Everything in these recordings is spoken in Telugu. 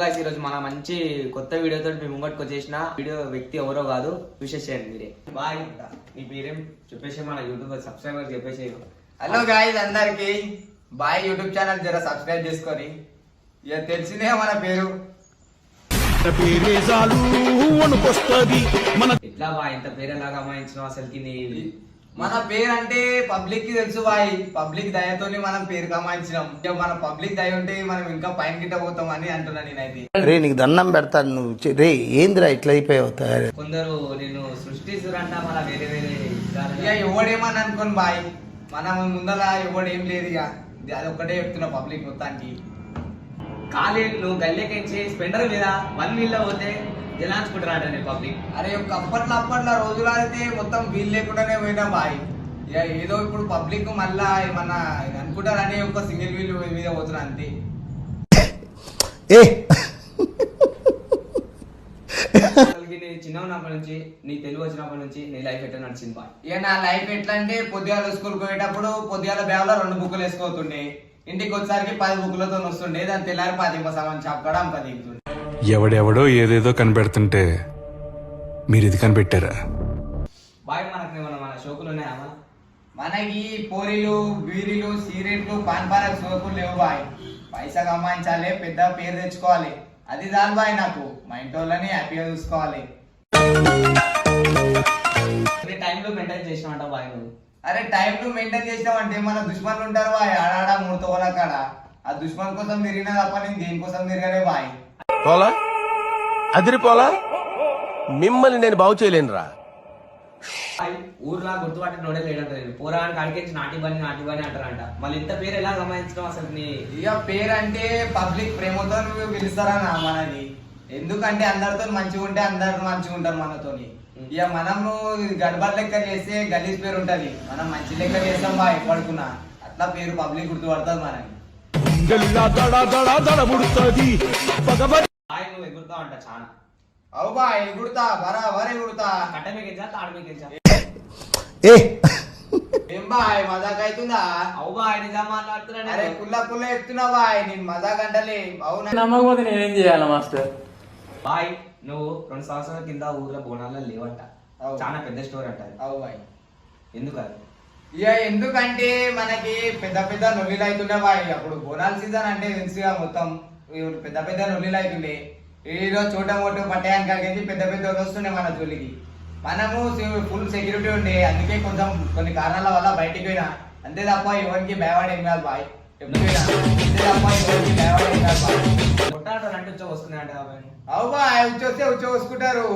గాయ్స్ ఈ రోజు మన మంచి కొత్త వీడియోతో మేము ముంగట్కి వచ్చేసిన వీడియో వ్యక్తి ఎవరో కాదు విశేషండి మీరే. బాయ్ నీ పేరేం చెప్పేసి మన యూట్యూబ్ సబ్స్క్రైబర్ చెప్పేసి. హలో గాయ్స్ అందరికి బాయ్ యూట్యూబ్ ఛానల్ జర సబ్స్క్రైబ్ చేసుకొని ఇక తెలిసిందే మన పేరు ఎట్లా బాయ్ ఇంత పేరు ఎలాగా అమ్మాయించిన అసలుకి మన పేరు అంటే పబ్లిక్ కి తెలుసు బాయ్. పబ్లిక్ దయతోని మనం పేరు కమాయించినాం. మన పబ్లిక్ దయ ఉంటే మనం ఇంకా పైన గిట్ట పోతాం అని అంటున్నా నేనైతే. రే నీకు దండం పెడతాను నువ్వు రే ఏందిరా ఇట్లా అయిపోయావు. కొందరు నేను సృష్టిస్తురంట మన వేరే వేరే ఇక ఎవడేమని అనుకోని బాయ్ మనం ముందర ఎవడేం లేదు ఇక అది ఒక్కటే చెప్తున్నా పబ్లిక్ మొత్తానికి. కాలేజీలు గల్లెకించి స్పెండర్ మీద 1 వీల్లో పోతే జలాంచుకుంటారంట పబ్లిక్. అరే అప్పట్లో రోజులు అయితే మొత్తం వీలు లేకుండానే పోయినా బాయ్. ఇక ఏదో ఇప్పుడు పబ్లిక్ మళ్ళా ఏమన్నా అనుకుంటారని ఒక సింగిల్ వీల్ మీద పోతున్నా అంతే. చిన్న ఉన్నప్పటి నుంచి నీ తెలుగు వచ్చినప్పటి నుంచి నీ లైఫ్ ఎట్లా నడిచింది బాయ్? ఇక నా లైఫ్ ఎట్లా అంటే పొద్దుగాల స్కూల్కి పోయేటప్పుడు పొద్దుగాల బ్యాగ్ లో 2 బుక్కులు వేసుకోతుండే. ఇంటికి వచ్చేసరికి 10 బుక్కులతో వస్తుండే. దాని తెల్లారి 10 సగం చాపకడ అమ్మకదిగుతుండే. ఎవడెవడో ఏదేదో కనిపెడుతుంటే మీరు ఇది కనిపెట్టారా బాయ్? మనకి మన షోకులు ఉన్నాయా? మనకి పోరీలు బీరీలు సిగరెట్లు పాన్పాలకు షోకులు లేవు బాయ్. పైసా కమ్మాయించాలి, పెద్ద పేరు తెచ్చుకోవాలి, అది చాలు బాయ్. నాకు మా ఇంటి వాళ్ళని హ్యాపీగా చూసుకోవాలి. టైంలో మెయింటైన్ చేసినామంట బాయ్ నువ్వు. అరే టైంలో మెయింటైన్ చేసినామంటే మన దుష్మన్లు ఉంటారు బాయ్ ఆడాడ మూర్తోల కాడ. ఆ దుష్మన్ కోసం తిరిగినా తప్ప నేను దేనికోసం తిరగలే బాయ్. పోలా అదిరిపోలా మిమ్మల్ని నేను బాగు చేయలేనురా. ఊర్లో గుర్తుపట్టి నోడే లేడంట. పోరానికి అడిగించి నాటి బని అంటారంట. మళ్ళీ ఇంత పేరు ఎలా గమనించడం అసలు? ఇక పేరు అంటే పబ్లిక్ ప్రేమతో పిలుస్తారా మనది. ఎందుకంటే అందరితో మంచిగా ఉంటే అందరు మంచిగా ఉంటారు మనతోని. ఇక మనము గడబడ్ లెక్క చేస్తే గలీజ్ పేరు ఉంటది. మనం మంచి లెక్క చేస్తాం బా ఎప్పటికున్నా. అట్లా పేరు పబ్లిక్ గుర్తుపడుతుంది మనకి. నువ్వు ఎగురుతా అంట చాలా. అవు బా ఎగురుతా బరాబర్ ఎగురుతా. కట్ట మీకెచ్చా తాడు మీకెచ్చా? ఏం బాయ్ మజాక్ అవుతుందా? అవు బాయ్ నిజం మాట్లాడుతున్నా. అరే కుల్ల ఎత్తున్నా బాయ్. నేను మజాక్ అంటలే. అవునా నమ్మకపోతే నేనేం చేయాలి మాస్టర్? బాయ్ నువ్వు 2 సంవత్సరాల కింద ఊర్లో బోనాల్లో లేవంట. చాలా పెద్ద స్టోరీ అంట. అవు బాయ్. ఎందుకది? ఇక ఎందుకంటే మనకి పెద్ద నొల్లిలు అవుతుండే బాయ్. అప్పుడు బోనాల సీజన్ అంటే తెలుసుగా మొత్తం పెద్ద నొల్లిలు అవుతుండే. ఏదో చోట మోటు పట్టయానికి కలిగింది పెద్ద వస్తుండే మన జోలికి. మనము ఫుల్ సెక్యూరిటీ ఉండే. అందుకే కొంచెం కొన్ని కారణాల వల్ల బయటికి పోయినా అంతే తప్ప ఎవరికి భయపడేం కాదు బాయ్. కొట్టాడంటే వస్తున్నాయంట. అవు బాయ్ ఉచ్చొస్తే వసుకుంటారు.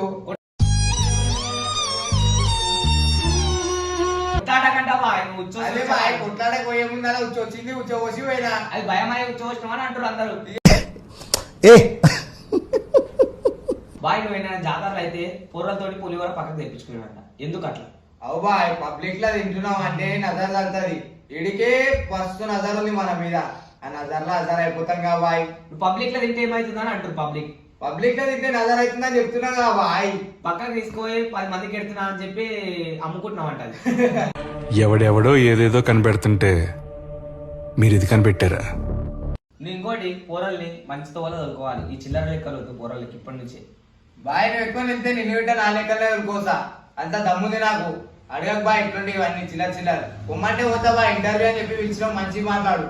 అదే బాయ్ కొట్లాడక పోయే ముందు అలా వచ్చింది వచ్చి పోయినా అది భయమై వచ్చినామని అంటారు అందరూ. బాయ్ నువ్వు జాతరలు అయితే పూర్వలతోటి పులిహోర పక్కకు తెప్పించుకున్నాడంట. ఎందుకు అట్లా? అవు బాయ్ పబ్లిక్ లో తింటున్నాం అంటే నజర్ తగ్గుతుంది. ఇడికే ఫస్ట్ నజర్ ఉంది మన మీద. ఆ నజర్లో నజర్ అయిపోతాం కా బాయ్. పబ్లిక్ లో తింటే ఏమైతుందని అంటారు. పబ్లిక్ లో తింటే నజర్ అవుతుందని చెప్తున్నా కా బాయ్. పక్కకు తీసుకుపోయి 10 మందికి ఎడుతున్నా అని చెప్పి అమ్ముకుంటున్నాం అంట. ఎవడెవడో ఏదేదో కనిపెడుతుంటే మీరు ఇది కనిపెట్టారా? నువ్వు ఇంకోటి పోరల్ని మంచితో వల్ల చదువుకోవాలి. ఈ చిల్లర లెక్కలు వద్దు పోరళ్ళకి ఇప్పటి నుంచి. బాయ్ నువ్వు ఎక్కువ నింతే నిన్ను వింటే నా లెక్కలే కోసా. అంత దమ్ముంది నాకు. అడగక బాయ్ ఎట్లుండి ఇవన్నీ చిల్లర పొమ్మంటే పోతా బా ఇంటర్వ్యూ అని చెప్పి పిలిచినాం. మంచిగా మాట్లాడు.